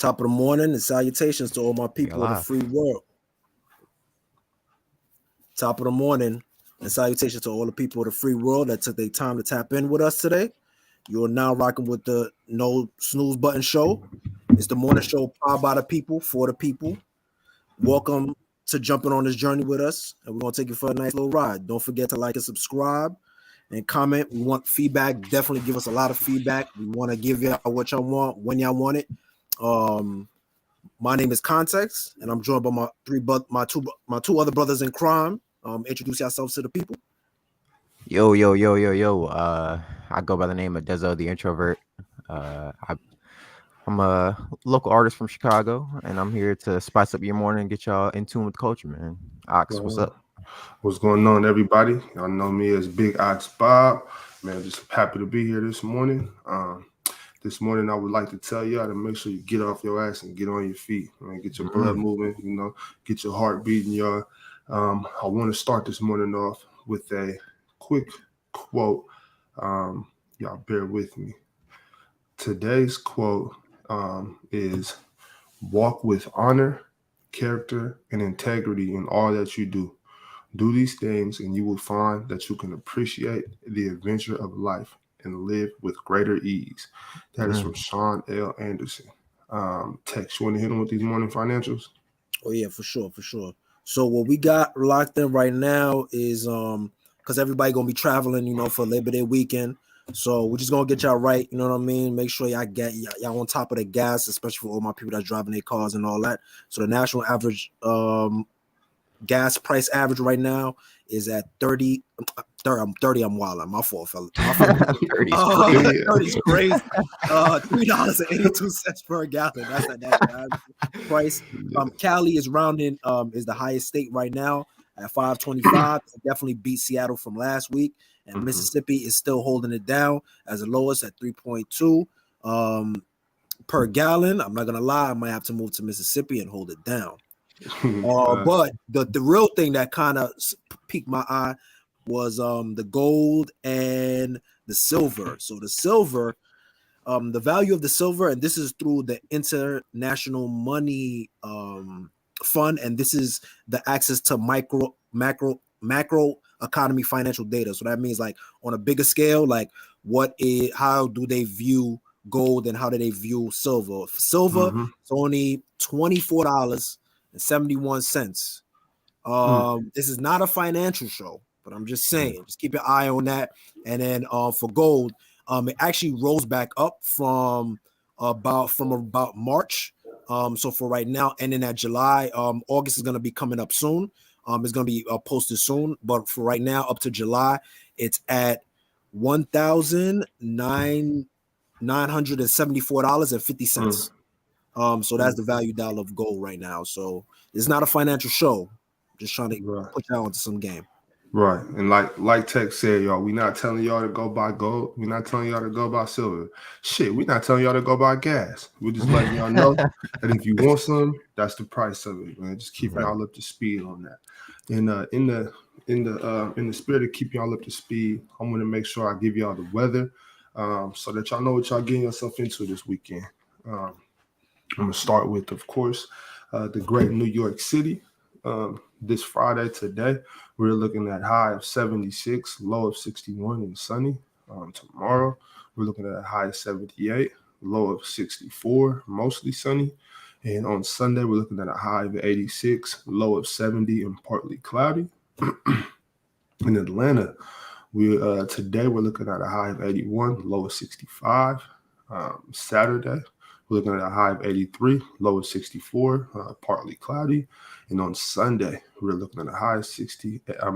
Top of the morning and salutations to all my people of the free world. Top of the morning and salutations to all the people of the free world that took their time to tap in with us today. You are now rocking with the No Snooze Button show. It's the morning show powered by the people, for the people. Welcome to jumping on this journey with us, and we're going to take you for a nice little ride. Don't forget to like and subscribe and comment. We want feedback. Definitely give us a lot of feedback. We want to give y'all what y'all want, when y'all want it. My name is Context, and I'm joined by my two other brothers in crime. Introduce yourselves to the people. Yo. I go by the name of Dezo the Introvert. I'm a local artist from Chicago, and I'm here to spice up your morning and get y'all in tune with the culture, man. Ox, what's up? What's going on, everybody? Y'all know me as Big Ox Bob. Man, just happy to be here this morning. This morning, I would like to tell y'all to make sure you get off your ass and get on your feet. Man, get your blood moving, get your heart beating, y'all. I want to start this morning off with a quick quote. Y'all bear with me. Today's quote is, "Walk with honor, character, and integrity in all that you do. Do these things and you will find that you can appreciate the adventure of life and live with greater ease." That is from Sean L. Anderson. Tex, you want to hit him with these morning financials? Oh yeah, for sure. So what we got locked in right now is because everybody gonna be traveling, for Labor Day weekend. So we're just gonna get y'all right, you know what I mean? Make sure y'all get y'all on top of the gas, especially for all my people that's driving their cars and all that. So the national average gas price average right now is at 30. I'm wilding. My fault, fella. 30 is crazy. $3.82 per gallon. That's that price. Cali is rounding. Is the highest state right now at 5.25. Definitely beat Seattle from last week. And Mississippi is still holding it down as the lowest at 3.2 per gallon. I'm not gonna lie. I might have to move to Mississippi and hold it down. But the real thing that kind of piqued my eye was the gold and the silver. So the silver, the value of the silver, and this is through the International Money Fund, and this is the access to macro economy financial data. So that means, like, on a bigger scale, like how do they view gold and how do they view silver? Silver is only $24.71. This is not a financial show, but I'm just saying, just keep your eye on that. And then for gold, it actually rose back up from about March. So for right now, ending at July, August is going to be coming up soon. It's going to be posted soon, but for right now, up to July, it's at $1,974.50. So that's the value dollar of gold right now. So it's not a financial show. Just trying to put y'all into some game. Right. And like Tex said, y'all, we're not telling y'all to go buy gold. We're not telling y'all to go buy silver. Shit, we're not telling y'all to go buy gas. We're just letting y'all know that if you want some, that's the price of it, man. Just keep y'all up to speed on that. And in the spirit of keeping y'all up to speed, I'm gonna make sure I give y'all the weather so that y'all know what y'all getting yourself into this weekend. I'm gonna start with, of course, the great New York City. This Friday today, we're looking at high of 76, low of 61 and sunny. Tomorrow, we're looking at a high of 78, low of 64, mostly sunny. And on Sunday, we're looking at a high of 86, low of 70 and partly cloudy. In Atlanta, today we're looking at a high of 81, low of 65. Saturday, we're looking at a high of 83, low of 64, partly cloudy. And on Sunday, we're looking at a high of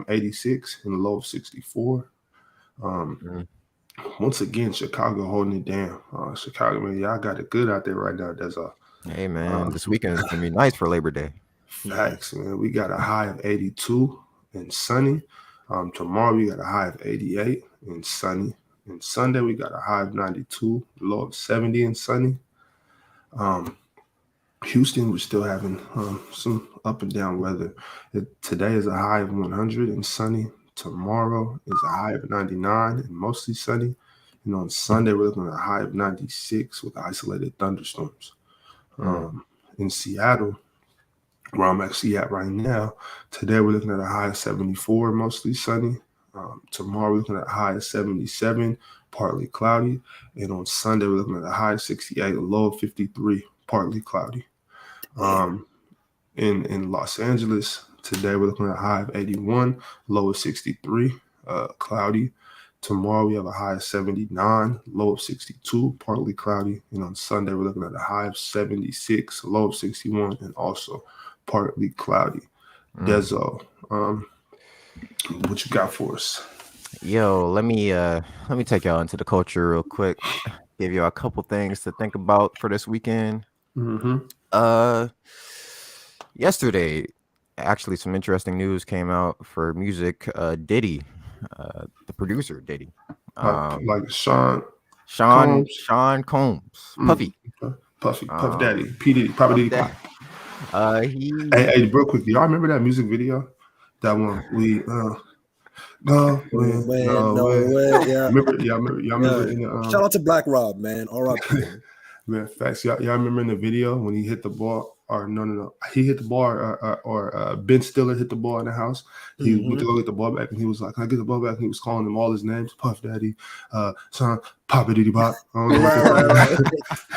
86 and a low of 64. Once again, Chicago holding it down. Chicago, man, y'all got it good out there right now. That's all. Hey, man, this weekend is going to be nice for Labor Day. Facts, man. We got a high of 82 and sunny. Tomorrow, we got a high of 88 and sunny. And Sunday, we got a high of 92, low of 70 and sunny. Houston, we're still having some up and down weather. Today is a high of 100 and sunny. Tomorrow is a high of 99 and mostly sunny. And on Sunday, we're looking at a high of 96 with isolated thunderstorms. In Seattle, where I'm actually at right now, today we're looking at a high of 74, mostly sunny. Tomorrow we're looking at a high of 77, partly cloudy. And on Sunday we're looking at a high of 68, a low of 53, partly cloudy. In Los Angeles, today we're looking at a high of 81, low of 63, cloudy. Tomorrow we have a high of 79, low of 62, partly cloudy. And on Sunday we're looking at a high of 76, low of 61, and also partly cloudy. Dezo, what you got for us? Yo, let me take y'all into the culture real quick. Give you a couple things to think about for this weekend. Yesterday, actually, some interesting news came out for music. Diddy, the producer Diddy, Like Sean Combs, Puffy, Puff Daddy, P Diddy, Papa Diddy Pop. Hey, real quick, do y'all remember that music video? That one we go way. Yeah. Remember in the shout out to Black Rob, man. R.I.P. Man, facts. Y'all remember in the video when he hit the ball, or no, he hit the ball, or Ben Stiller hit the ball in the house. He went to go get the ball back, and he was like, "Can I get the ball back?" And he was calling him all his names: Puff Daddy, son, Papa Diddy Pop. Right.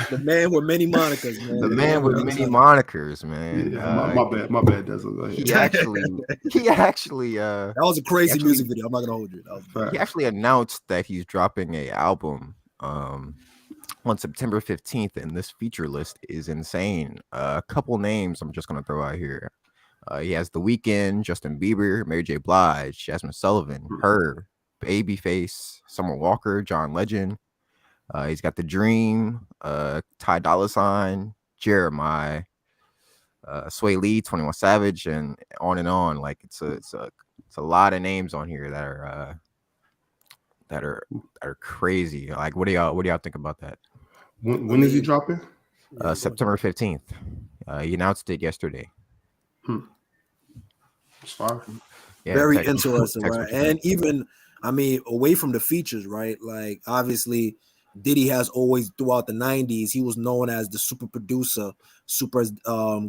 The man with many monikers, man. The man with many monikers, man. Yeah, my bad. That's he actually. That was a crazy music video. I'm not gonna hold you. He actually announced that he's dropping a album. On September 15th, and this feature list is insane. A couple names I'm just gonna throw out here. He has The Weeknd, Justin Bieber, Mary J. Blige, Jasmine Sullivan, her, Babyface, Summer Walker, John Legend. He's got The Dream, Ty Dolla $ign, Jeremiah, Sway Lee, 21 Savage, and on and on. Like it's a lot of names on here that are crazy. Like what do y'all think about that? When is he dropping? September 15th. He announced it yesterday. It's fine. Yeah, very interesting, right? And even, I mean, away from the features, right? Like obviously Diddy has always, throughout the 90s, he was known as the super producer, super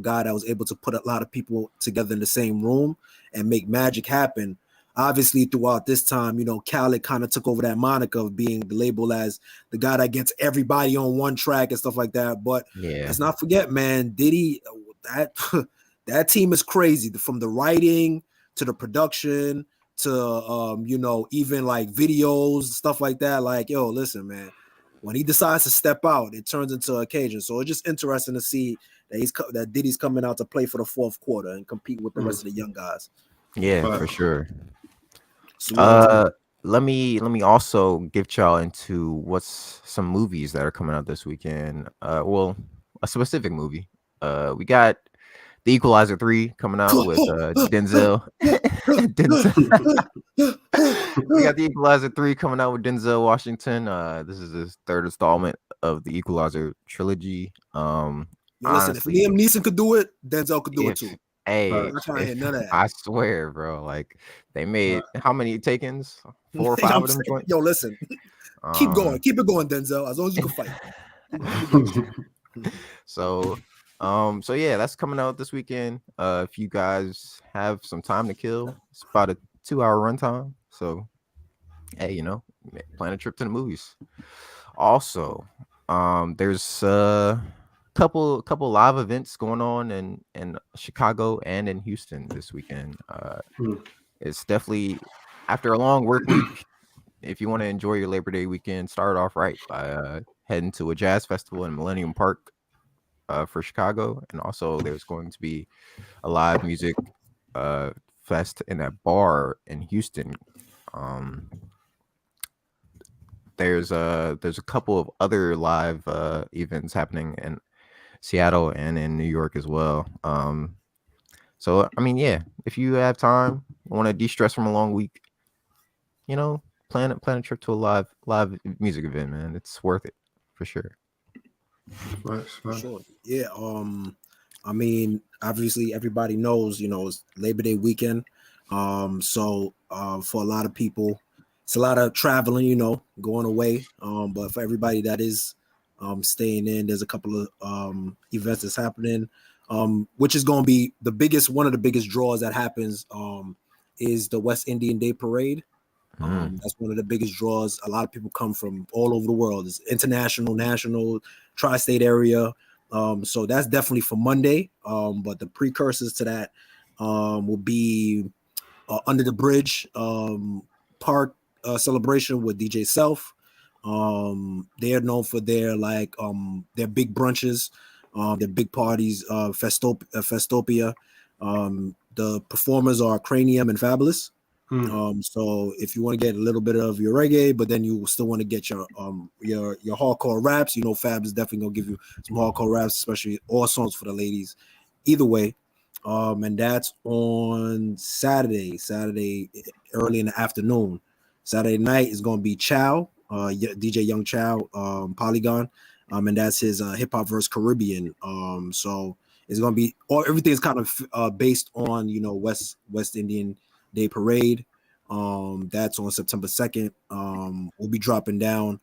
guy that was able to put a lot of people together in the same room and make magic happen. Obviously, throughout this time, you know, Khaled kind of took over that moniker of being labeled as the guy that gets everybody on one track and stuff like that. But let's not forget, man, Diddy, that team is crazy. From the writing to the production to, you know, even like videos, stuff like that. Like, yo, listen, man, when he decides to step out, it turns into an occasion. So it's just interesting to see that Diddy's coming out to play for the fourth quarter and compete with the rest of the young guys. Yeah, for sure. Let me also give y'all into what's some movies that are coming out this weekend. Well, a specific movie. We got The Equalizer 3 coming out with Denzel. We got The Equalizer 3 coming out with Denzel Washington. This is his third installment of the Equalizer trilogy. Listen, if Liam Neeson could do it, Denzel could do it too. Hey, I swear, bro. Like they made how many Takens? 4 or 5 of them joints? Yo, listen, keep going, keep it going, Denzel. As long as you can fight. So yeah, that's coming out this weekend. If you guys have some time to kill, it's about a 2-hour runtime. So, hey, you know, plan a trip to the movies. Also, there's couple live events going on in Chicago and in Houston this weekend. It's definitely after a long work week. If you want to enjoy your Labor Day weekend, start off right by heading to a jazz festival in Millennium Park for Chicago, and also there's going to be a live music fest in that bar in Houston. There's a couple of other live events happening in Seattle and in New York as well. So I mean, yeah, if you have time, want to de-stress from a long week, you know, plan a trip to a live music event, man. It's worth it for sure. Sure. Yeah. I mean, obviously everybody knows, you know, it's Labor Day weekend. So for a lot of people, it's a lot of traveling, you know, going away. But for everybody that is staying in. There's a couple of events that's happening, which is going to be one of the biggest draws that happens is the West Indian Day Parade. That's one of the biggest draws. A lot of people come from all over the world. It's international, national, tri-state area. So that's definitely for Monday. But the precursors to that will be Under the Bridge Park celebration with DJ Self. They're known for their their big brunches, their big parties, Festopia. The performers are Cranium and Fabulous. So if you want to get a little bit of your reggae, but then you still want to get your hardcore raps, Fab is definitely gonna give you some hardcore raps, especially all songs for the ladies. Either way, and that's on Saturday early in the afternoon. Saturday night is gonna be Chow, DJ Young Chow, Polygon, and that's his hip hop verse Caribbean. So it's gonna be everything's kind of based on West Indian Day Parade. That's on September 2nd. We'll be dropping down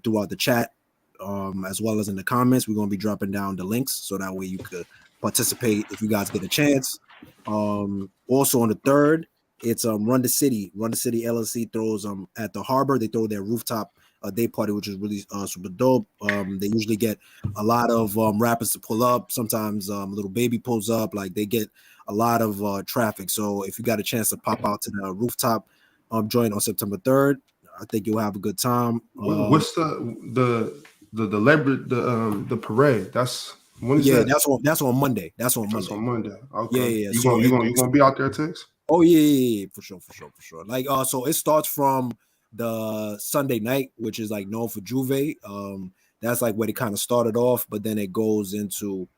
throughout the chat, as well as in the comments. We're going to be dropping down the links so that way you could participate if you guys get a chance. Also on the 3rd, it's Run the City. Run the City LLC throws at the harbor. They throw their rooftop day party, which is really super dope. They usually get a lot of rappers to pull up. Sometimes Little Baby pulls up. Like they get a lot of traffic. So if you got a chance to pop out to the rooftop joint on September 3rd, I think you'll have a good time. What's the parade? That's when is that? That's on Monday. That's on Monday. Okay. Yeah. You gonna be out there, Tex? Oh yeah, for sure. Like so it starts from the Sunday night, which is like known for Juve. That's like where they kind of started off, but then it goes into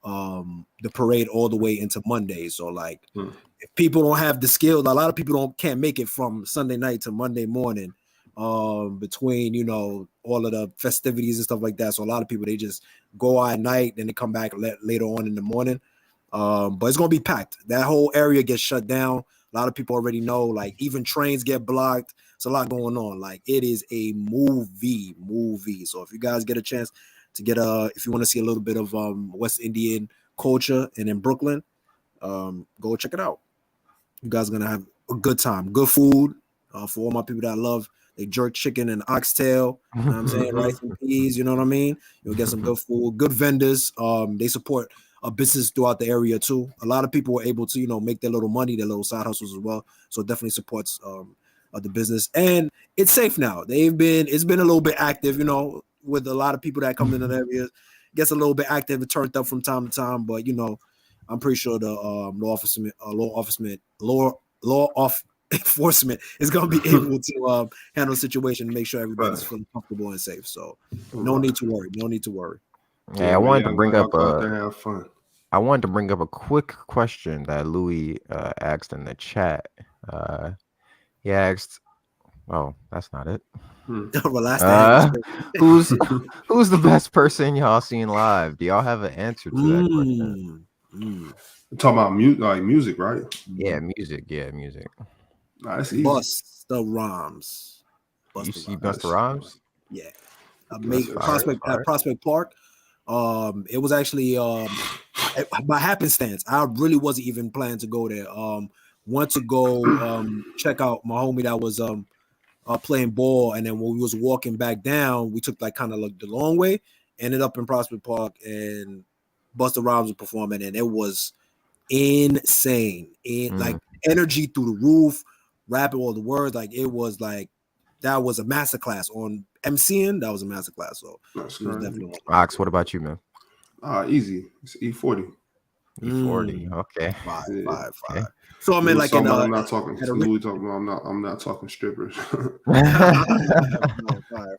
the parade all the way into Monday. So like if people don't have the skill, a lot of people can't make it from Sunday night to Monday morning between all of the festivities and stuff like that. So a lot of people, they just go out at night, then they come back later on in the morning. But it's gonna be packed. That whole area gets shut down. A lot of people already know, like even trains get blocked. It's a lot going on. Like it is a movie. So if you guys get a chance to if you want to see a little bit of West Indian culture and in Brooklyn, go check it out. You guys are gonna have a good time. Good food for all my people that love they jerk chicken and oxtail. You know what I'm saying? Rice and peas. You know what I mean? You'll get some good food. Good vendors. They support a business throughout the area too. A lot of people were able to make their little money, their little side hustles as well. So it definitely supports the business, and it's safe now. It's been a little bit active, with a lot of people that come into the area. Gets a little bit active and turned up from time to time, but I'm pretty sure the law enforcement is going to be able to handle the situation and make sure everybody's feeling comfortable and safe. So no need to worry. Yeah, I wanted to bring up have fun. I wanted to bring up a quick question that Louis asked in the chat. He asked, "Oh, that's not it." Who's the best person y'all seen live? Do y'all have an answer to that question? You're talking about music, right? Yeah, music. Nah, that's easy. Busta Rhymes. You see Busta Rhymes? Yeah. Prospect Park. It was actually by happenstance. I really wasn't even planning to go there. Want to go check out my homie that was playing ball, and then when we was walking back down, we took like kind of like the long way, ended up in Prospect Park, and Busta Rhymes was performing, and it was insane. Like energy through the roof, rapping all the words, like it was like that was a masterclass on MCing. That was a masterclass. So that's it was definitely Ox, what about you, man? Easy. It's E40. E40. Okay. Five. Okay. So I mean, like in I'm not talking. Louis talking about. I'm not talking strippers.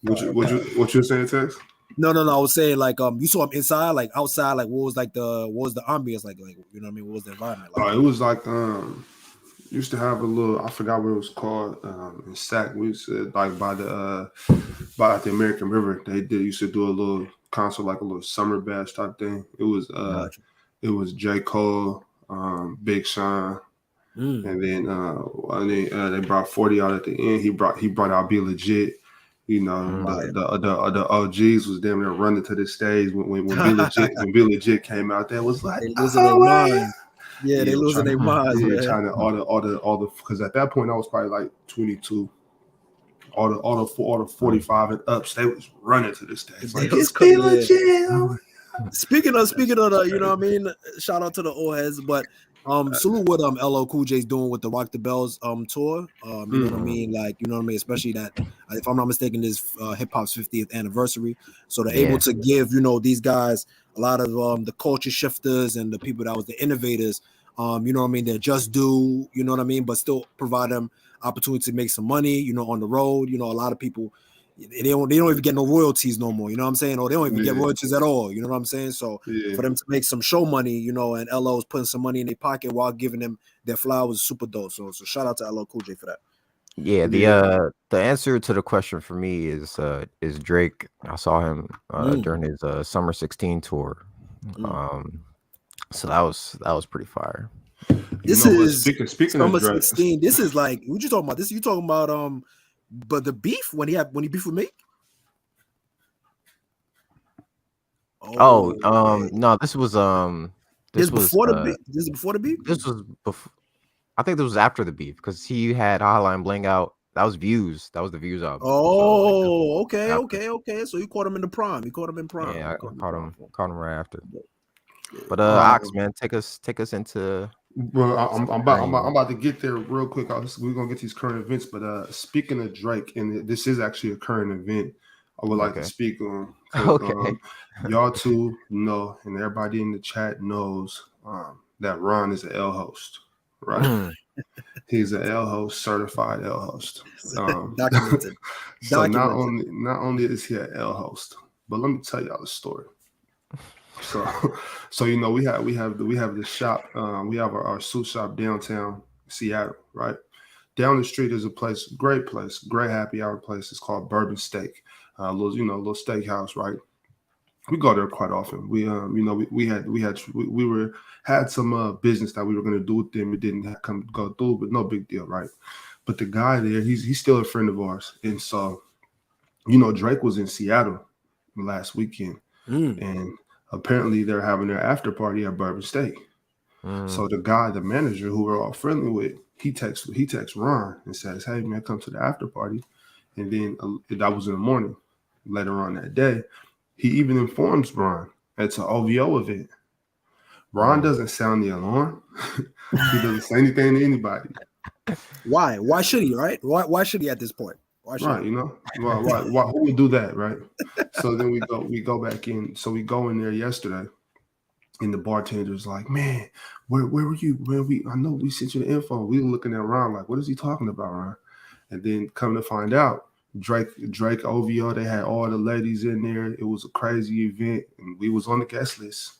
What you saying, Tex? No. I was saying like you saw him inside, like outside, like what was the ambience like you know what I mean? What was the environment like? It was like used to have a little, I forgot what it was called, in Sac. We used to like by the American River. They used to do a little concert, like a little summer bash type thing. It was J. Cole, Big Sean, and then they brought 40 out at the end. He brought out Be Legit, You know, Right. the OGs was damn near running to the stage when Be Legit came out there, was like, They losing their minds. Yeah, they losing their minds, man. trying to all the because at that point I was probably like 22. All the 45 and ups, they was running to the stage. Like, it's Be Legit. Speaking of the, you know what I mean? Shout out to the old heads, but salute what LL Cool J's doing with the Rock the Bells tour. You know what I mean? Like, you know what I mean? Especially that, if I'm not mistaken, this hip hop's 50th anniversary. So they're able to give, you know, these guys a lot of the culture shifters and the people that was the innovators, you know what I mean? They're just due, you know what I mean? But still provide them opportunity to make some money, you know, on the road. You know, a lot of people, they don't even get no royalties no more, you know what I'm saying? Or they don't even get royalties at all, you know what I'm saying? So for them to make some show money, you know, and LO's putting some money in their pocket while giving them their flowers, super dope. So shout out to LL Cool J for that. Yeah, the answer to the question for me is Drake. I saw him during his Summer 16 tour. So that was pretty fire. This is speaking Summer of Drake, 16. This is like, what you talking about? This you talking about but the beef when he beef with me? No, this was before the beef. This is before the beef? This was before. I think this was after the beef because he had Hotline Bling out. That was Views. That was the Views album. Oh, okay. So you caught him in the prime. You caught him in prime. Yeah, I caught him right after. But Ox, man, take us into. Well, I'm about to get there real quick. We're gonna get these current events. But speaking of Drake, and this is actually a current event, I would like to speak on. Okay. Y'all too know, and everybody in the chat knows that Ron is an L host, right? He's an L host, certified L host. Documented. So not only is he an L host, but let me tell y'all the story. So you know we have the shop. We have our suit shop downtown Seattle, right? Down the street is a place, great happy hour place. It's called Bourbon Steak, little steakhouse, right? We go there quite often. We had some business that we were going to do with them. It didn't go through, but no big deal, right? But the guy there, he's still a friend of ours, and so you know Drake was in Seattle last weekend, and apparently they're having their after party at Bourbon Steak. So the manager who we're all friendly with, he texts Ron and says, "Hey man, come to the after party." And then that was in the morning. Later on that day, he even informs Ron it's an OVO event. Ron doesn't sound the alarm. He doesn't say anything to anybody. Why? Why should he? Right? Why should he at this point? Right, you know, why who would do that, right? So then we go back in. So we go in there yesterday, and the bartender's like, "Man, where were you? I know we sent you the info. We were looking at Ron like, what is he talking about, Ron?" And then come to find out, Drake OVO, they had all the ladies in there. It was a crazy event, and we was on the guest list.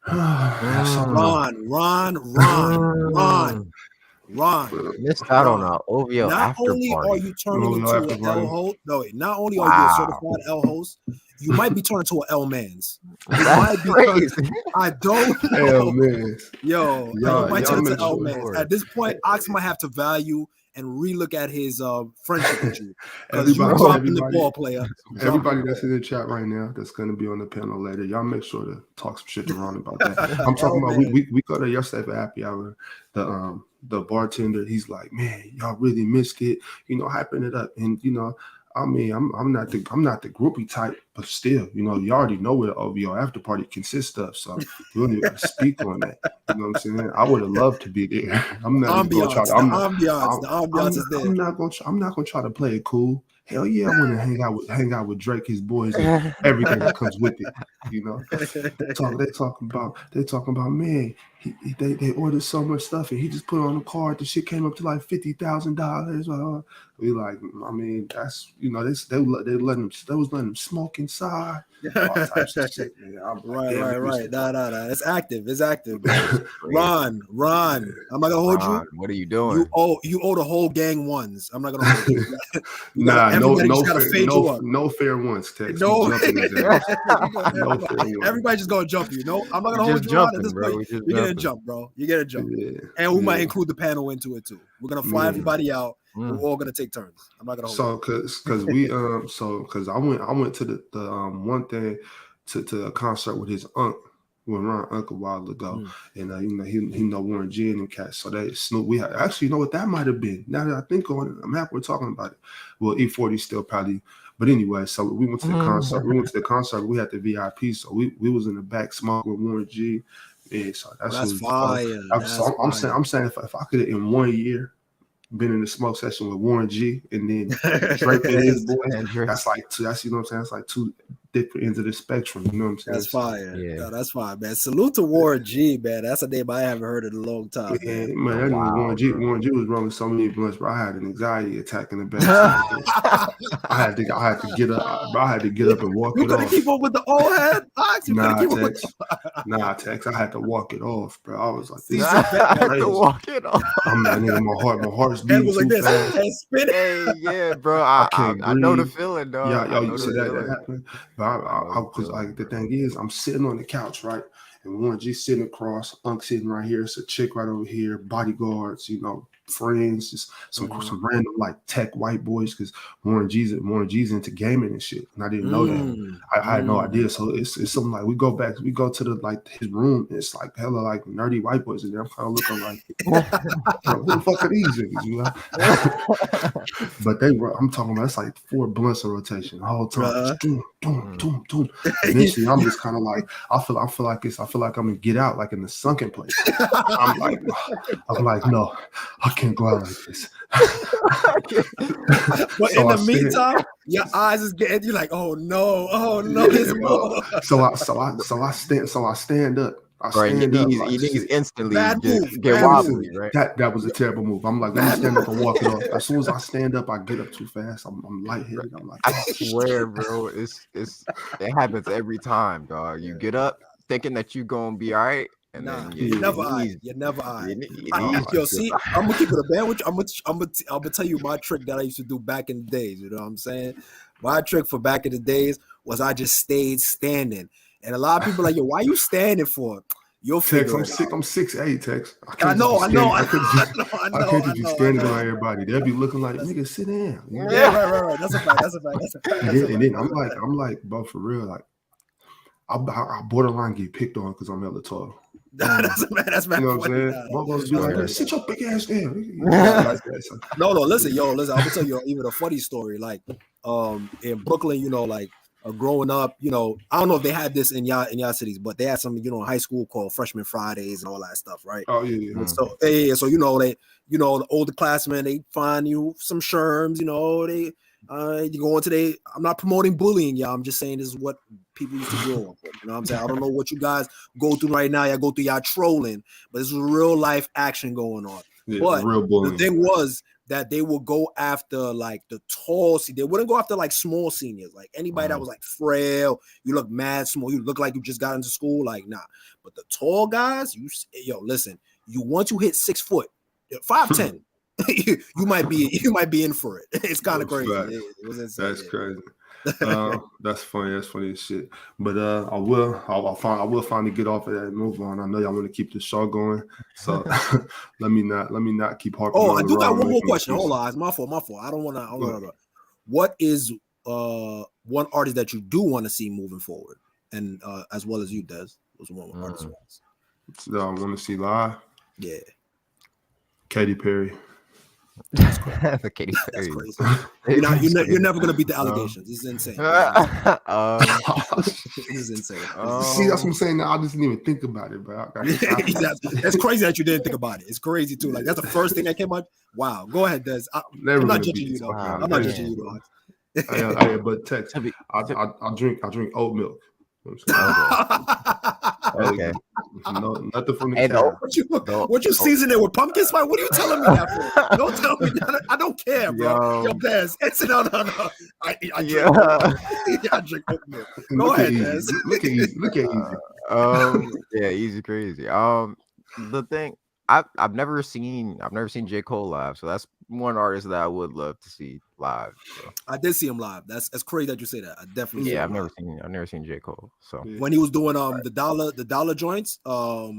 Ron. Missed out on our OVO not after only party. are you turning into an L host, not only are you a certified L host, you might be turning to an L mans. That's crazy. I don't know. L mans. Yo, you might turn to L mans. At this point, Ox might have to value and relook at his friendship with you. Everybody that's in the chat right now that's going to be on the panel later, y'all make sure to talk some shit to Ron about that. I'm talking about we go there yesterday for happy hour. The bartender, he's like, "Man, y'all really missed it, you know, hyping it up." And you know, I mean, I'm not the groupie type, but still, you know, you already know what the OVO after party consists of, so you don't even got to speak on that. You know what I'm saying? I would have loved to be there. I'm not going to try. I'm not going to try to play it cool. Hell yeah, I want to hang out with Drake, his boys, and everything that comes with it. You know, they talking about man. They ordered so much stuff and he just put it on the card. The shit came up to like $50,000. We like, I mean, that's, you know, they was letting them smoke inside. All types of shit, man. Right. Nah. It's active. Ron, I'm not gonna hold you. What are you doing? You owe the whole gang ones. I'm not gonna hold you. No fair ones, Tex. No. Fair Everybody just gonna jump you. No, I'm not gonna hold you on at this point. You're gonna jump, bro. You get a jump. Yeah. And we might include the panel into it too. We're gonna fly everybody out. we're all gonna take turns. I'm not gonna hold because we because I went to the one thing to a concert with his aunt. With Ron Uncle a while ago, and he know Warren G and cats. So they Snoop. We actually, you know what that might have been. Now that I think on it, I'm happy we're talking about it. Well, E40 still probably, but anyway. So we went to the concert. We went to the concert. We had the VIP, so we was in the back smoking with Warren G. Yeah, so that's fire. I'm saying if I could in 1 year been in the smoke session with Warren G and then Drake and his boys, that's like two. That's, you know what I'm saying. That's like two different ends of the spectrum. You know what I'm saying? That's fire. Yeah, no, that's fine, man. Salute to Warren G, man. That's a name I haven't heard in a long time. Yeah, man. Warren G was rolling so many blunts, but I had an anxiety attack in the back. I had to get up. Bro, I had to get up and walk it off. You couldn't keep up with the old head box. Nah, Tex. I had to walk it off, bro. I was like, I had to walk it off. I'm not nigga. My heart's beating too like fast. Hey, yeah, bro. I know the feeling, dog. Yeah, you said that happened. But because like the thing is, I'm sitting on the couch, right? And Warren G sitting across, Unc sitting right here, it's a chick right over here, bodyguards, friends, just some random like tech white boys, because Warren G's into gaming and shit, and I didn't know that. I had no idea. So it's something like we go to the like his room, and it's like hella like nerdy white boys in there. I'm kind of looking like, who the fuck are these niggas, But I'm talking about, it's like 4 blunts in rotation the whole time. Eventually, I'm just kind of like, I feel like I'm gonna get out like in the sunken place. I'm like, no, I can't go out like this. But in the meantime, your eyes is getting, you're like, oh no, there's more. So I stand up. You niggas instantly get wobbly, right? That was a terrible move. I'm like, let me stand up and walk it off. As soon as I stand up, I get up too fast. I'm lightheaded. I'm like, I swear, bro, it happens every time, dog. You get up thinking that you're gonna be all right. And then you're never eyed. Yo, see, I'm gonna keep it a band with you. I'm gonna tell you my trick that I used to do back in the days. You know what I'm saying? My trick for back in the days was I just stayed standing. And a lot of people are like, yo, why you standing for? You'll figure it out. I'm 6'8", Tex. I know. I can't just be standing by everybody. They'll be looking like, nigga, sit down. Yeah, right. That's a fact. And then I'm like, bro, for real, like, I borderline get picked on because I'm hella tall. That's mad. You know what I'm saying? Motherfuckers be like, sit your big ass down. No, listen, I'm gonna tell you even a funny story. Like, in Brooklyn, like, growing up, I don't know if they had this in y'all cities, but they had some, in high school called Freshman Fridays and all that stuff, right? Oh yeah. So so the older classmen, they find you some sherms, they you go into I'm not promoting bullying, y'all. I'm just saying this is what people used to grow up with. You know what I'm saying? I don't know what you guys go through right now. Y'all go through y'all trolling, but this is real life action going on. Yeah, but real bullying. The thing was that they would go after like the tall they wouldn't go after like small seniors, like anybody that was like frail, you look mad small, you look like you just got into school, like nah. But the tall guys, listen, once you hit 6 foot, 5'10", you might be in for it. It's kind of crazy. It was insane. That's crazy. That's funny. That's funny as shit. But I will finally get off of that and move on. I know y'all want to keep the show going, so let me not keep harping. I do got one more question. Hold on, it's my fault. I don't want to. What is one artist that you do want to see moving forward, and as well as you, Des? Was one artist that I want to see live. Yeah, Katy Perry. That's Katy Perry. That's crazy. You're never gonna beat the allegations. This is insane. This is insane. See, that's what I'm saying. I just didn't even think about it, bro. That's crazy that you didn't think about it. It's crazy too. Like that's the first thing that came up. Wow. Go ahead, Des. I'm not judging you though. I'm not judging you though. But Tex, I drink oat milk. Okay. No, nothing from the cow. What you season it with pumpkin spice? What are you telling me that for? Don't tell me that. I don't care, bro. Yo, Des. No. I drink oat milk. Go ahead, Des. Look at Easy. Yeah, Easy crazy. The thing, I've never seen J. Cole live, so that's one artist that I would love to see live. So. I did see him live. That's crazy that you say that. I definitely. Yeah, I've never seen J. Cole. So when he was doing the dollar joints, I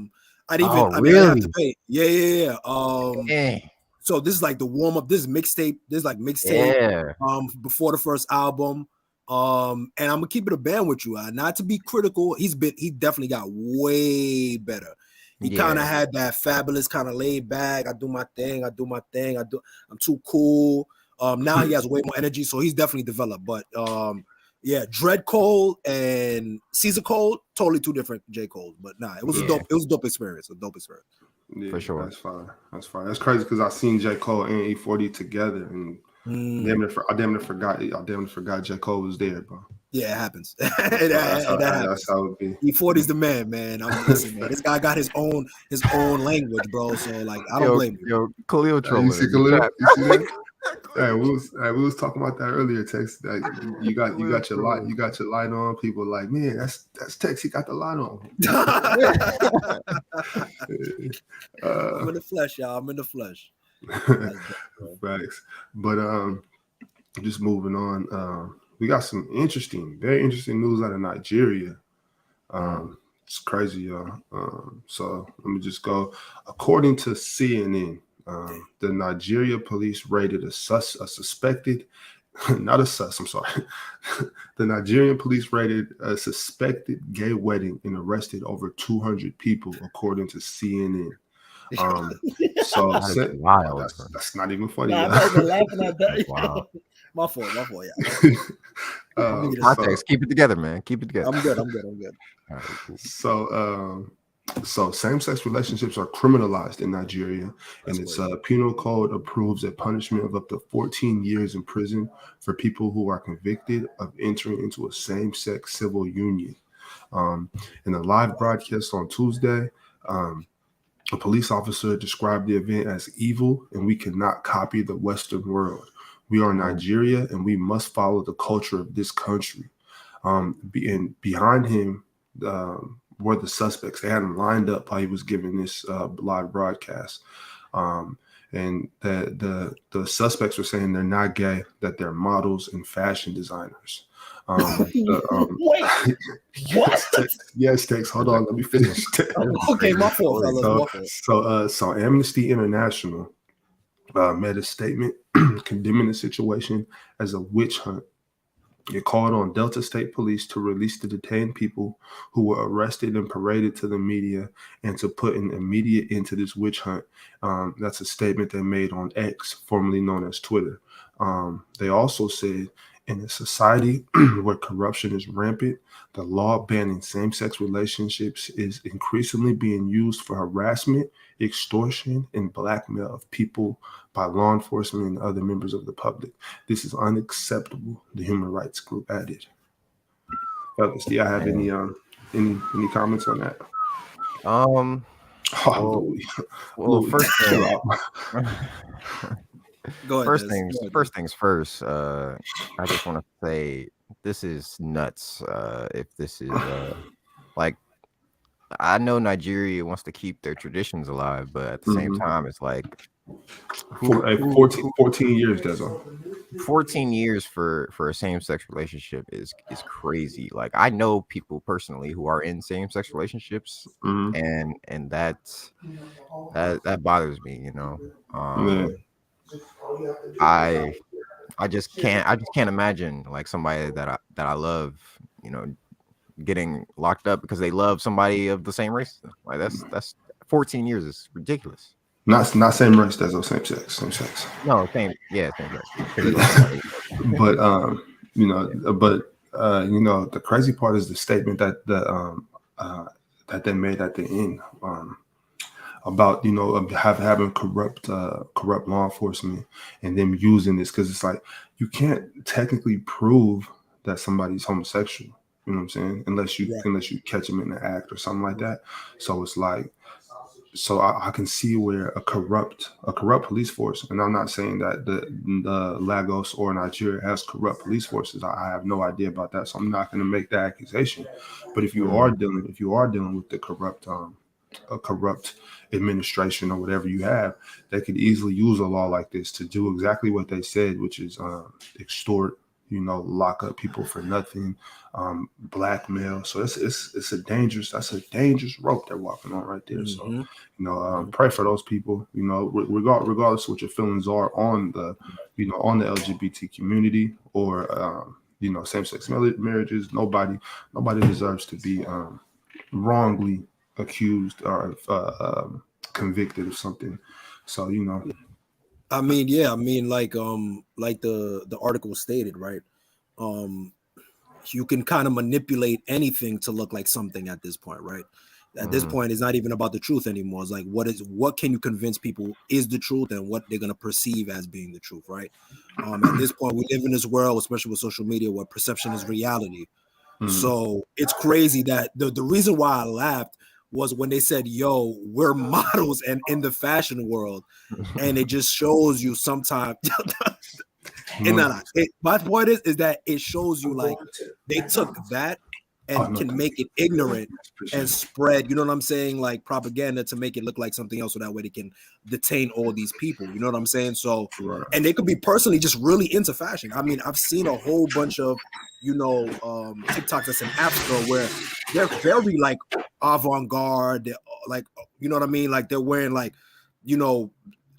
didn't even. Really? I have to pay. Yeah. So this is like the warm up. This is mixtape. This is like mixtape. Yeah. Before the first album. And I'm gonna keep it a band with you. Not to be critical. He definitely got way better. He kind of had that fabulous kind of laid back. I do my thing. I'm too cool. Now he has way more energy, so he's definitely developed. But yeah, Dread Cole and Caesar Cole, totally two different J. Coles. But nah, it was a dope experience. Yeah, for sure. That's fine. That's crazy because I seen J. Cole and E40 together, and I damn near forgot J. Cole was there, bro. Yeah, it happens. That's how it be. E40's the man. Listen, man. This guy got his own language, bro. So like, I don't blame you. Yo, Khalil trolling. You see Khalil? You see that? Hey, we was talking about that earlier, Tex. Like, you got your light on. People like, man, that's Tex. He got the light on. I'm in the flesh, y'all. I'm in the flesh. Facts. But just moving on. We got some very interesting news out of Nigeria. It's crazy, y'all. So let me just go. According to CNN. The Nigeria police raided a suspected, not a sus, I'm sorry. The Nigerian police raided a suspected gay wedding and arrested over 200 people, according to CNN. So that's wild. That's not even funny. Nah, I'm not laughing at that. Wow. My fault, yeah. Context, keep it together, man. Keep it together. I'm good. All right, cool. So same-sex relationships are criminalized in Nigeria, and its penal code approves a punishment of up to 14 years in prison for people who are convicted of entering into a same-sex civil union. In a live broadcast on Tuesday, a police officer described the event as evil, and we cannot copy the Western world. We are Nigeria, and we must follow the culture of this country. And behind him, were the suspects. They had him lined up while he was giving this live broadcast. And the suspects were saying they're not gay, that they're models and fashion designers. Wait, what? Yes, Tex. Hold on, let me finish. Okay, my fault. So Amnesty International made a statement condemning the situation as a witch hunt. It called on Delta State Police to release the detained people who were arrested and paraded to the media and to put an immediate end to this witch hunt. That's a statement they made on X, formerly known as Twitter. They also said, in a society where corruption is rampant, the law banning same-sex relationships is increasingly being used for harassment, extortion, and blackmail of people by law enforcement and other members of the public. This is unacceptable, the human rights group added. Fellas, do y'all have any comments on that? First thing. Go ahead, first things first. I just want to say this is nuts. If this is like, I know Nigeria wants to keep their traditions alive, but at the same time, it's like 14 years, Dezo. 14 years for a same-sex relationship is crazy. Like, I know people personally who are in same-sex relationships, and that bothers me, you know. I just can't imagine like somebody that I love, you know, getting locked up because they love somebody of the same race. Like that's 14 years is ridiculous. Not same race, that's same sex. No, same race. But you know, the crazy part is the statement that that they made at the end. About, you know, having corrupt law enforcement and them using this, because it's like you can't technically prove that somebody's homosexual, you know what I'm saying, unless you catch them in the act or something like that. So it's like, so I can see where a corrupt police force, and I'm not saying that the Lagos or Nigeria has corrupt police forces. I have no idea about that, so I'm not going to make that accusation. But if you are dealing with the corrupt administration or whatever you have, they could easily use a law like this to do exactly what they said, which is extort, lock up people for nothing, blackmail. So it's a dangerous rope they're walking on right there. So pray for those people. Regardless of what your feelings are on the on the LGBT community or same-sex marriages. Nobody deserves to be wrongly accused or convicted of something. So I mean, like the article stated, right? You can kind of manipulate anything to look like something at this point, right? At this point, it's not even about the truth anymore. It's like what can you convince people is the truth and what they're gonna perceive as being the truth, right? At this point, we live in this world, especially with social media, where perception is reality. So it's crazy that the reason why I laughed was when they said, yo, we're models and in the fashion world, and it just shows you sometimes. My point is that it shows you like they took that and can make it ignorant and spread, you know what I'm saying, like propaganda to make it look like something else, so that way they can detain all these people, you know what I'm saying? So, and they could be personally just really into fashion. I mean, I've seen a whole bunch of TikToks that's in Africa where they're very like avant-garde, like, you know what I mean, like they're wearing like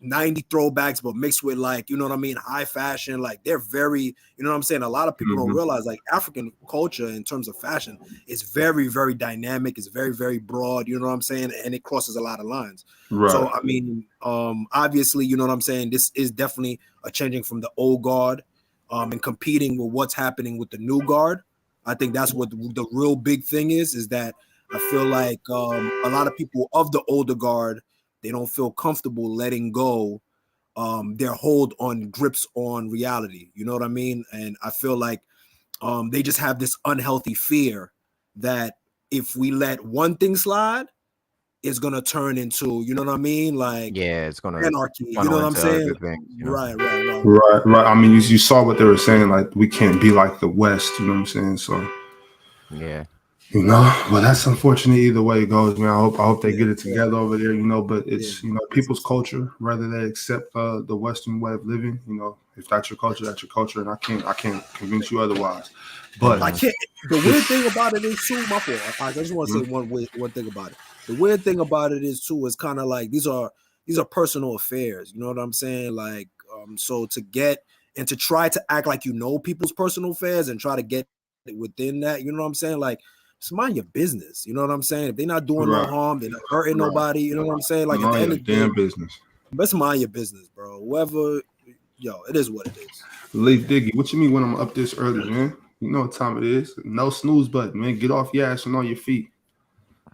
90 throwbacks, but mixed with like, you know what I mean, high fashion. Like they're very, you know what I'm saying? A lot of people don't realize like African culture in terms of fashion is very, very dynamic. It's very, very broad, you know what I'm saying? And it crosses a lot of lines. Right. So, I mean, obviously, you know what I'm saying? This is definitely a changing from the old guard and competing with what's happening with the new guard. I think that's what the real big thing is that I feel like a lot of people of the older guard, they don't feel comfortable letting go their hold on grips on reality. You know what I mean? And I feel like they just have this unhealthy fear that if we let one thing slide, it's going to turn into, you know what I mean? Like, it's going to anarchy. You know what I'm saying? Things, Right. I mean, you saw what they were saying. Like, we can't be like the West. You know what I'm saying? So, yeah. Well, that's unfortunate either way it goes, man. I hope they get it together over there, but it's, people's culture, whether they accept the Western way of living, if that's your culture, that's your culture. And I can't convince you otherwise. But I can't. The weird thing about it is too, my fault. I just want to say one thing about it. The weird thing about it is too, is kind of like these are personal affairs. You know what I'm saying? Like, so to get and to try to act like people's personal affairs and try to get within that, you know what I'm saying? Like, just mind your business. You know what I'm saying? If they're not doing no harm, they're not hurting nobody. You know what I'm saying? Like, at the end of the day, business. Best mind your business, bro. Whoever, it is what it is. Leaf Diggy, what you mean when I'm up this early, man? You know what time it is. No snooze button, man. Get off your ass and on your feet.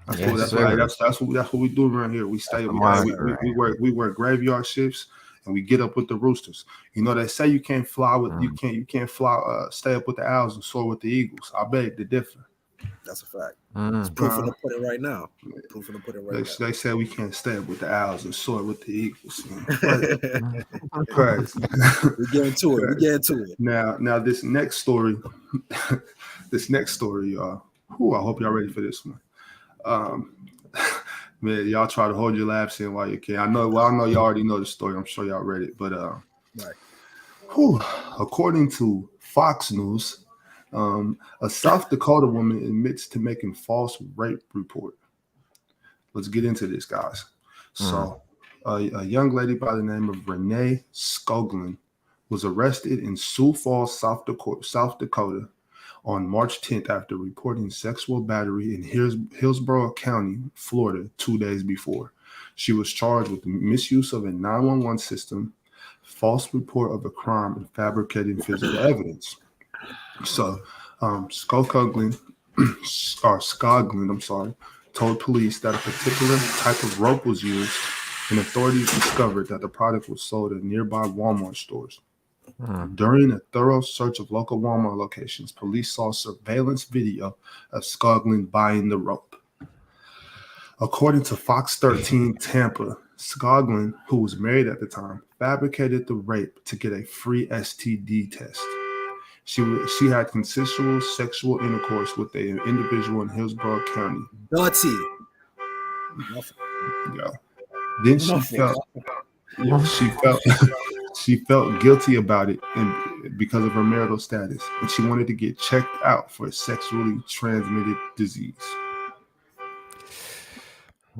That's what we do around here. We stay. We work graveyard shifts and we get up with the roosters. They say you can't fly with you can't fly. Stay up with the owls and soar with the eagles. I beg to differ. That's a fact. It's proof in the pudding right now. They say we can't stay up with the owls and soar with the eagles. Crazy. We get into it. Now this next story, y'all. I hope y'all ready for this one. Man, y'all try to hold your laughs in while you can. I know y'all already know the story. I'm sure y'all read it, but according to Fox News. A South Dakota woman admits to making false rape report. Let's get into this, guys. So, a young lady by the name of Renee Skoglund was arrested in Sioux Falls, South Dakota on March 10th after reporting sexual battery in Hillsborough County, Florida, 2 days before. She was charged with misuse of a 911 system, false report of a crime, and fabricating physical evidence. So, Skoglund, told police that a particular type of rope was used, and authorities discovered that the product was sold at nearby Walmart stores. During a thorough search of local Walmart locations, police saw surveillance video of Skoglund buying the rope. According to Fox 13 Tampa, Skoglund, who was married at the time, fabricated the rape to get a free STD test. She had consensual sexual intercourse with an individual in Hillsborough County. Dirty. Yeah. Then she felt She felt guilty about it and because of her marital status, and she wanted to get checked out for a sexually transmitted disease.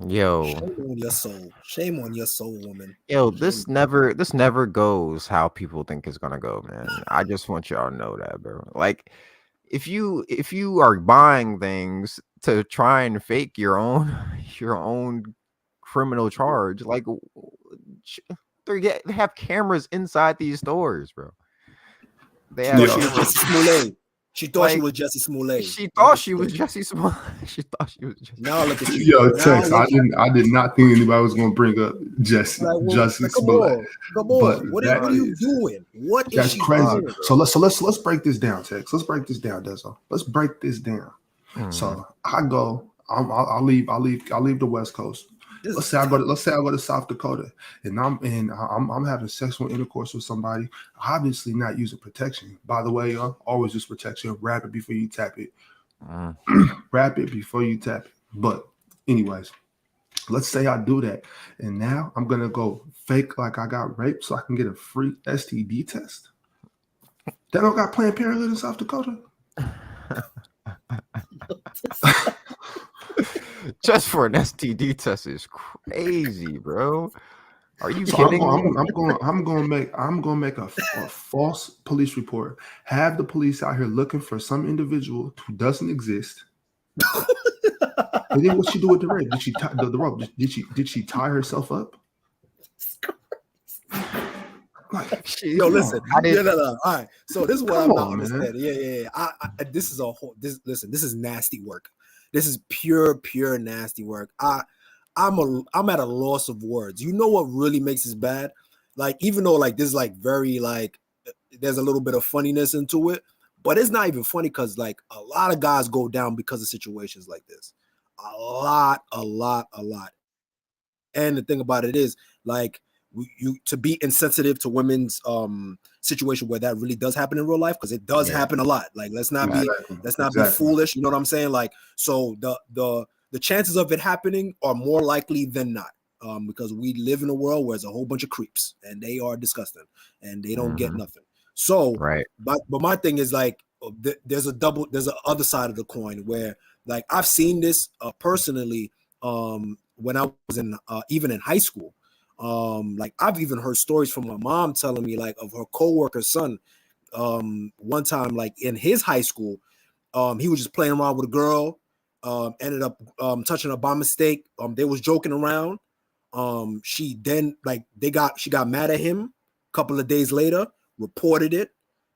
Yo, Shame on your soul. Shame on your soul, woman. this never goes how people think it's gonna go, man. I just want y'all to know that, bro. Like, if you are buying things to try and fake your own your own criminal charge, like they have cameras inside these stores, bro. They have She was cameras. Jesse Smollett. She thought she Like, was Jesse Smollett. she thought she was Jesse Smollett. She thought she was Jesse. Now look at you. Yo, Now Tex, look I did not think anybody was gonna bring up Jesse like, well, Justice come Smollett. on, come But on. What that are you is- doing? What is That's she crazy. doing? So let's break this down, Tex. Let's break this down, Dezo. Let's break this down. So I go. I'll leave the West Coast. Let's say I go to South Dakota, and I'm having sexual intercourse with somebody. Obviously not using protection. By the way, y'all, always use protection. Wrap it before you tap it. Wrap it before you tap it. But anyways, let's say I do that, and now I'm gonna go fake like I got raped so I can get a free STD test. They don't got Planned Parenthood in South Dakota. Just for an STD test is crazy, bro. Are you So kidding me? I'm gonna make a false police report. Have the police out here looking for some individual who doesn't exist. And then what she do with the rape? Did she tie the rope? Did she tie herself up? Like, Yo, listen. No. All right. So this is what I'm not on, man. understanding. Yeah. This is a whole. This is nasty work. This is pure nasty work. I'm at a loss of words. You know what really makes this bad? Like, even though like this is like very like there's a little bit of funniness into it, but it's not even funny because like a lot of guys go down because of situations like this. A lot. And the thing about it is like you to be insensitive to women's situation where that really does happen in real life, because it does happen a lot. Like let's not be foolish. You know what I'm saying? Like, so the chances of it happening are more likely than not. Because we live in a world where there's a whole bunch of creeps and they are disgusting and they don't get nothing. So, but my thing is like, there's a other side of the coin where like I've seen this personally when I was in even in high school. Like I've even heard stories from my mom telling me like of her coworker's son. One time, like in his high school, he was just playing around with a girl, ended up touching her by mistake. They was joking around. She got mad at him a couple of days later, reported it.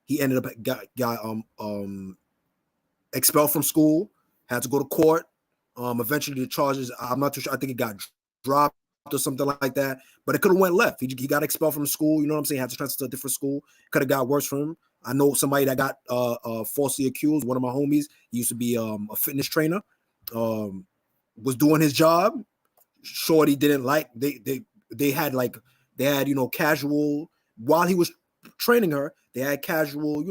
He ended up got expelled from school, had to go to court. Eventually the charges, I'm not too sure. I think it got dropped or something like that, but it could have went left. He got expelled from school. You know what I'm saying? Had to transfer to a different school. Could have got worse for him. I know somebody that got falsely accused. One of my homies, he used to be a fitness trainer, was doing his job. Shorty didn't like, they had casual, while he was training her, they had casual,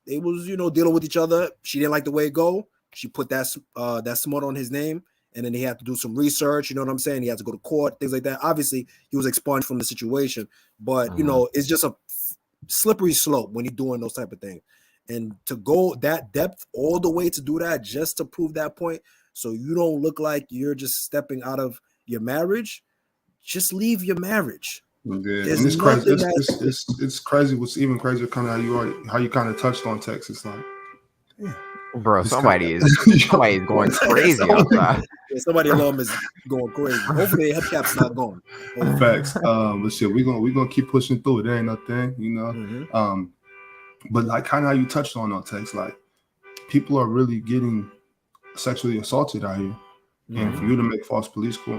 they was, dealing with each other. She didn't like the way it go. She put that smut on his name, and then he had to do some research. You know what I'm saying? He had to go to court, things like that. Obviously, he was expunged from the situation, but it's just a slippery slope when you're doing those type of things. And to go that depth all the way to do that just to prove that point, so you don't look like you're just stepping out of your marriage, just leave your marriage. Yeah, and it's crazy. It's crazy. What's even crazier, kind of how you kind of touched on Texas, like, yeah. Bro, somebody is going crazy outside. Yeah, somebody alarm is going crazy. Hopefully, the cap's not going. Facts. But shit, we're gonna keep pushing through it. There ain't nothing, But like kind of how you touched on Tex, like people are really getting sexually assaulted out here, and for you to make false police call,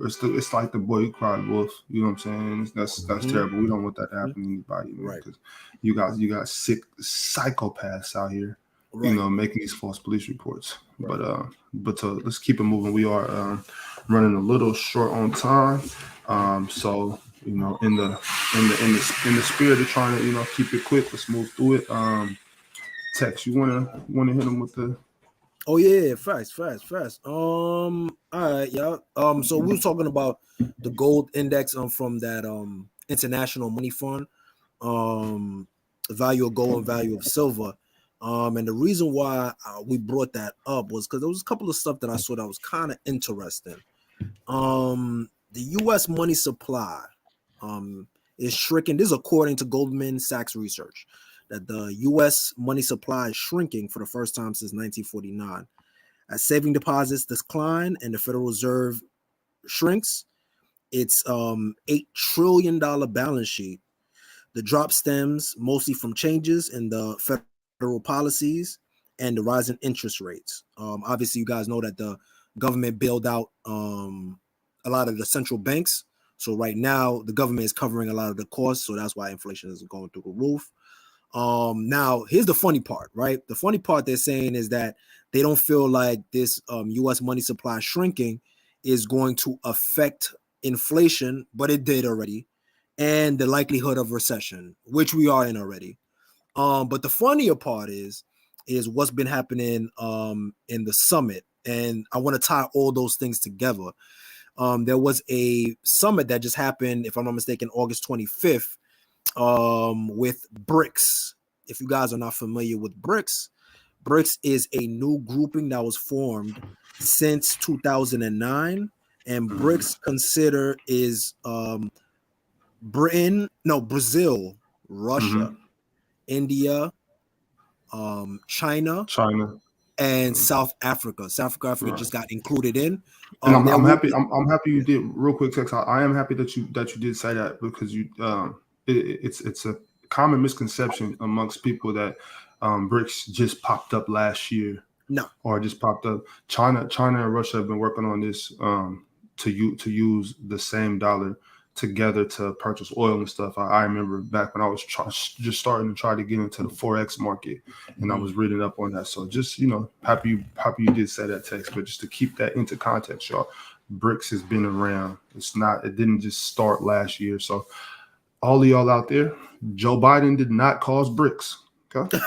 it's like the boy who cried wolf. You know what I'm saying? That's terrible. We don't want that to happen to anybody, right? Because you got sick psychopaths out here. Right. Making these false police reports. Right. But let's keep it moving. We are running a little short on time. So in the spirit of trying to keep it quick, let's move through it. Tex, you wanna hit them with the? Oh yeah, fast. All right, y'all. So we were talking about the gold index from that International Money Fund, value of gold and value of silver. And the reason why we brought that up was because there was a couple of stuff that I saw that was kind of interesting. The U.S. money supply is shrinking. This is according to Goldman Sachs research, that the U.S. money supply is shrinking for the first time since 1949. As saving deposits decline and the Federal Reserve shrinks its $8 trillion balance sheet, the drop stems mostly from changes in the federal policies and the rise in interest rates. Obviously, you guys know that the government bailed out a lot of the central banks. So right now, the government is covering a lot of the costs. So that's why inflation is going through the roof. Now, here's the funny part, right? The funny part they're saying is that they don't feel like this U.S. money supply shrinking is going to affect inflation, but it did already, and the likelihood of recession, which we are in already. But the funnier part is what's been happening in the summit, and I want to tie all those things together. There was a summit that just happened, if I'm not mistaken, August 25th, with BRICS. If you guys are not familiar with BRICS, BRICS is a new grouping that was formed since 2009, and BRICS is Brazil, Russia, India, China, and South Africa. South Africa just got included in. And I'm happy. I'm happy you did. Real quick, Tex. I am happy that you did say that, because you it's a common misconception amongst people that BRICS just popped up last year. No, or just popped up. China and Russia have been working on this to use the same dollar together to purchase oil and stuff. I remember back when I was just starting to try to get into the Forex market, and I was reading up on that. So just, happy you did say that, Tex. But just to keep that into context, y'all, BRICS has been around. It didn't just start last year. So all of y'all out there, Joe Biden did not cause BRICS. Okay.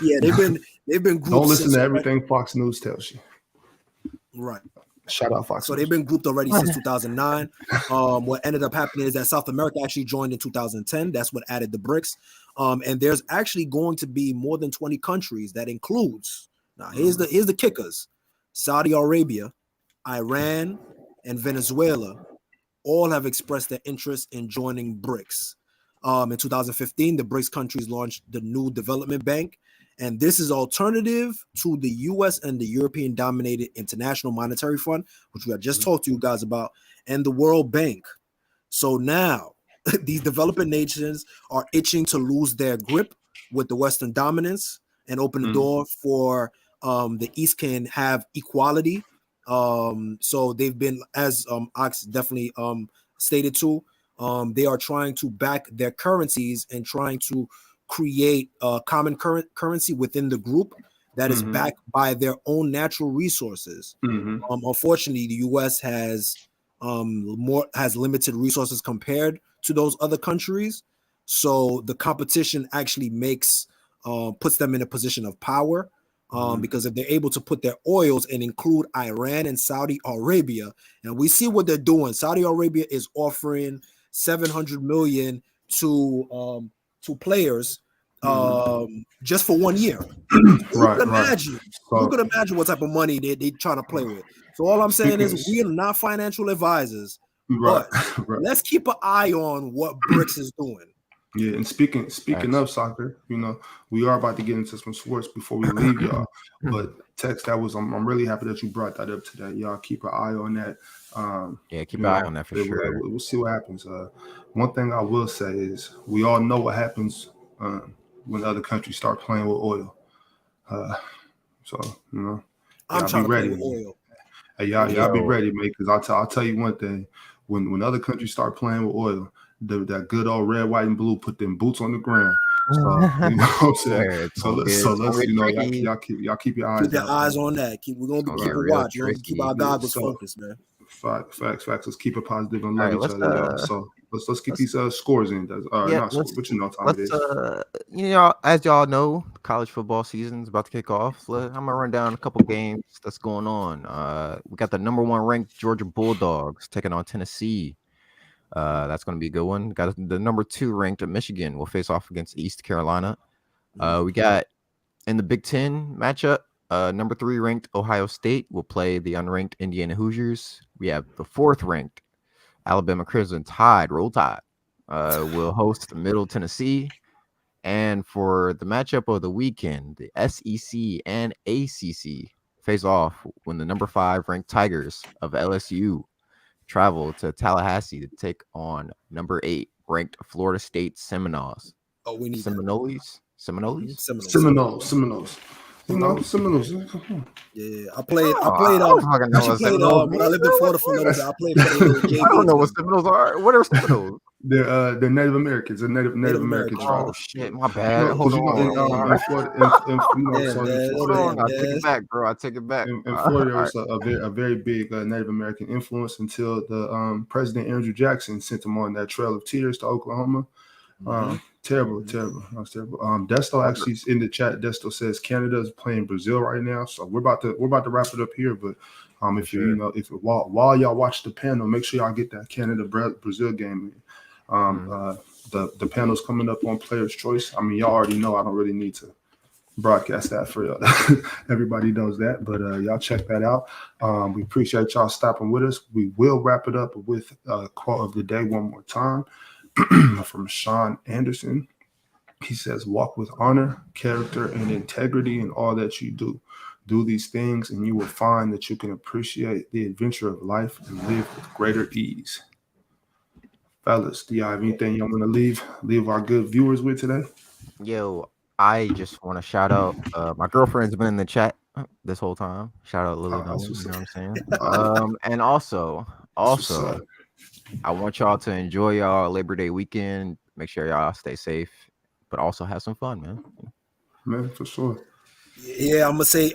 Yeah, they've been grouped. Don't listen to everything Fox News tells you. Right. Shout out Fox. So they've been grouped already since 2009. What ended up happening is that South America actually joined in 2010. That's what added the BRICS. And there's actually going to be more than 20 countries that includes. Now here's the kickers: Saudi Arabia, Iran, and Venezuela all have expressed their interest in joining BRICS. In 2015, the BRICS countries launched the new development bank, and this is alternative to the U.S. and the European-dominated International Monetary Fund, which we have just talked to you guys about, and the World Bank. So now, these developing nations are itching to lose their grip with the Western dominance and open the door for the East can have equality. So they've been, as Ox definitely stated too, they are trying to back their currencies and trying to create a common currency within the group that is backed by their own natural resources. Unfortunately, the U.S. has limited resources compared to those other countries, so the competition actually puts them in a position of power. Because if they're able to put their oils and include Iran and Saudi Arabia, and we see what they're doing. Saudi Arabia is offering $700 million to players just for 1 year. Who could imagine what type of money they trying to play with? So all I'm saying is we are not financial advisors, but let's keep an eye on what BRICS is doing. Yeah, and speaking of soccer, we are about to get into some sports before we leave, y'all. But Tex, I'm really happy that you brought that up today. Y'all keep an eye on that. Keep an eye on that for sure. We'll see what happens. One thing I will say is we all know what happens when other countries start playing with oil. So I'm trying to play with oil. Hey, y'all be ready, mate. Because I'll tell you one thing: when other countries start playing with oil, that good old red, white, and blue put them boots on the ground. So, you know what I'm saying? So let's y'all keep your eyes. Keep your eyes on that. We're gonna be keeping watch. Keep our goggles focused, man. Facts. Let's keep it positive and love each other, y'all. So let's get these scores in. Not scores, but time it is. As y'all know, college football season is about to kick off. I'm gonna run down a couple games that's going on. We got the number 1 ranked Georgia Bulldogs taking on Tennessee. That's going to be a good one. Got the number 2 ranked Michigan will face off against East Carolina. We got in the Big Ten matchup, number 3 ranked Ohio State will play the unranked Indiana Hoosiers. We have the 4th ranked Alabama Crimson Tide, Roll Tide, will host Middle Tennessee. And for the matchup of the weekend, the SEC and ACC face off when the number 5 ranked Tigers of LSU travel to Tallahassee to take on number 8 ranked Florida State Seminoles. Oh, we need Seminoles. You know, Seminoles. Yeah, I played. I When I lived in Florida for a little bit. I played for the JV. I don't know what Seminoles are. What are Seminoles? They're Native Americans. They're Native American tribe. Oh shit, my bad. Hold on. I take it back, bro. I take it back. In Florida, there was a very big Native American influence until the President Andrew Jackson sent them on that Trail of Tears to Oklahoma. Terrible. That was terrible. Desto actually in the chat. Desto says Canada is playing Brazil right now, so we're about to wrap it up here. But while y'all watch the panel, make sure y'all get that Canada Brazil game. The panel's coming up on Player's Choice. I mean, y'all already know. I don't really need to broadcast that for y'all. Everybody knows that, but y'all check that out. We appreciate y'all stopping with us. We will wrap it up with quote of the day one more time. From Sean Anderson. He says, walk with honor, character, and integrity in all that you do. Do these things, and you will find that you can appreciate the adventure of life and live with greater ease. Fellas, do y'all have anything y'all want to leave our good viewers with today? Yo, I just want to shout out. My girlfriend's been in the chat this whole time. Shout out Lily. You know what I'm saying? And also, I want y'all to enjoy y'all Labor Day weekend. Make sure y'all stay safe, but also have some fun, man. Man, for sure. Yeah, I'm gonna say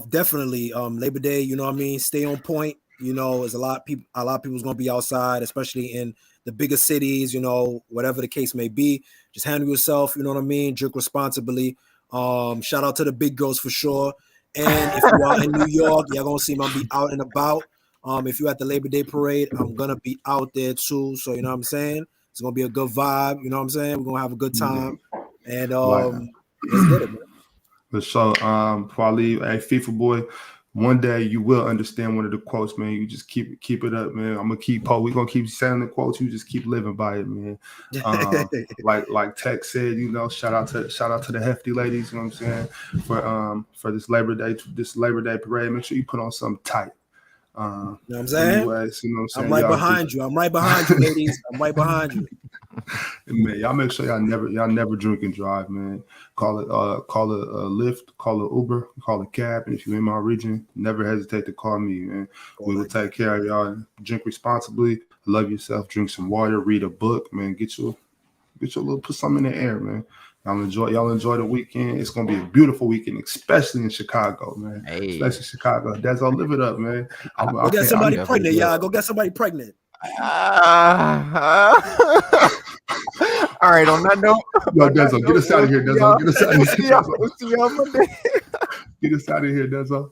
definitely Labor Day, you know what I mean? Stay on point. You know, there's a lot of people's gonna be outside, especially in the bigger cities, you know, whatever the case may be. Just handle yourself, you know what I mean? Drink responsibly. Shout out to the big girls for sure. And if you are in New York, y'all gonna see me be out and about. If you're at the Labor Day parade, I'm gonna be out there too. So you know what I'm saying? It's gonna be a good vibe, you know what I'm saying? We're gonna have a good time. And let's get it, man. So before I leave, hey FIFA boy, one day you will understand one of the quotes, man. You just keep it up, man. We're gonna keep saying the quotes, you just keep living by it, man. Like Tech said, you know, shout out to the hefty ladies, you know what I'm saying, for this Labor Day parade. Make sure you put on something tight. You know what I'm saying? Anyways, you know what I'm saying? I'm right behind you. I'm right behind you, ladies. I'm right behind you. Man, y'all make sure y'all never drink and drive, man. Call it a Lyft, call it Uber, call it cab. And if you're in my region, never hesitate to call me, man. We will take care of y'all. Drink responsibly, love yourself, drink some water, read a book, man. Get your little, put something in the air, man. Y'all enjoy the weekend. It's gonna be a beautiful weekend, especially in Chicago, man. Hey. Especially Chicago. That's all. Live it up, man. Go get somebody pregnant, y'all. Go get somebody pregnant. All right. On that note, yo, Denzel, get us out of here, Denzel. Get us out of here. We'll see y'all Monday. Get us out of here, Denzel.